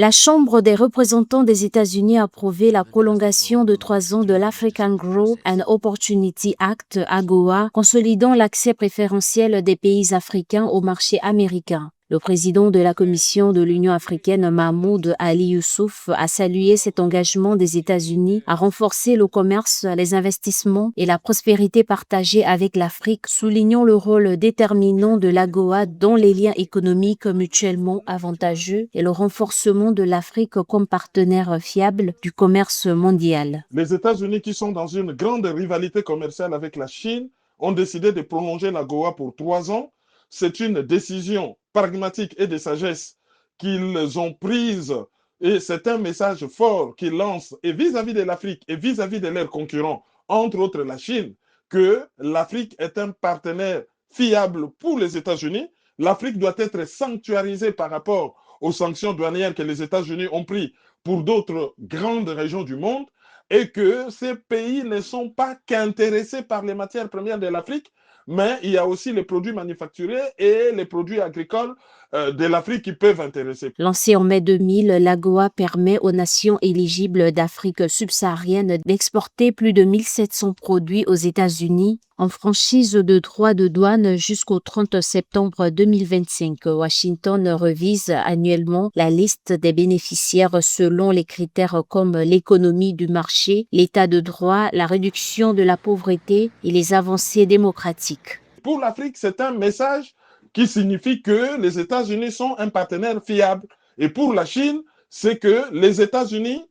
La Chambre des représentants des États-Unis a approuvé la prolongation de 3 ans de l'African Growth and Opportunity Act, AGOA, consolidant l'accès préférentiel des pays africains au marché américain. Le président de la Commission de l'Union africaine, Mahmoud Ali Youssouf, a salué cet engagement des États-Unis à renforcer le commerce, les investissements et la prospérité partagée avec l'Afrique, soulignant le rôle déterminant de l'AGOA dans les liens économiques mutuellement avantageux et le renforcement de l'Afrique comme partenaire fiable du commerce mondial. Les États-Unis, qui sont dans une grande rivalité commerciale avec la Chine, ont décidé de prolonger l'AGOA pour 3 ans. C'est une décision pragmatique et de sagesse qu'ils ont prise et c'est un message fort qu'ils lancent et vis-à-vis de l'Afrique et vis-à-vis de leurs concurrents, entre autres la Chine, que l'Afrique est un partenaire fiable pour les États-Unis. L'Afrique doit être sanctuarisée par rapport aux sanctions douanières que les États-Unis ont prises pour d'autres grandes régions du monde et que ces pays ne sont pas qu'intéressés par les matières premières de l'Afrique, mais il y a aussi les produits manufacturés et les produits agricoles de l'Afrique qui peuvent intéresser. Lancée en mai 2000, l'AGOA permet aux nations éligibles d'Afrique subsaharienne d'exporter plus de 1700 produits aux États-Unis en franchise de droits de douane jusqu'au 30 septembre 2025. Washington revise annuellement la liste des bénéficiaires selon les critères comme l'économie du marché, l'état de droit, la réduction de la pauvreté et les avancées démocratiques. Pour l'Afrique, c'est un message qui signifie que les États-Unis sont un partenaire fiable. Et pour la Chine, c'est que les États-Unis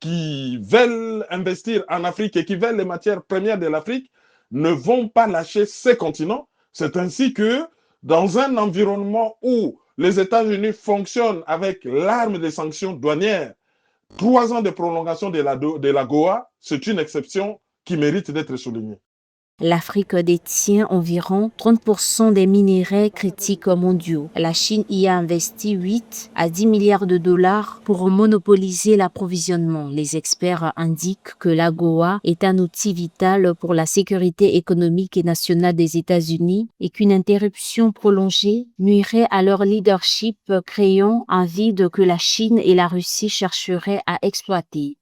qui veulent investir en Afrique et qui veulent les matières premières de l'Afrique ne vont pas lâcher ces continents. C'est ainsi que dans un environnement où les États-Unis fonctionnent avec l'arme des sanctions douanières, 3 ans de prolongation de l'AGOA, c'est une exception qui mérite d'être soulignée. L'Afrique détient environ 30% des minerais critiques mondiaux. La Chine y a investi 8 à 10 milliards de dollars pour monopoliser l'approvisionnement. Les experts indiquent que l'AGOA est un outil vital pour la sécurité économique et nationale des États-Unis et qu'une interruption prolongée nuirait à leur leadership, créant un vide que la Chine et la Russie chercheraient à exploiter.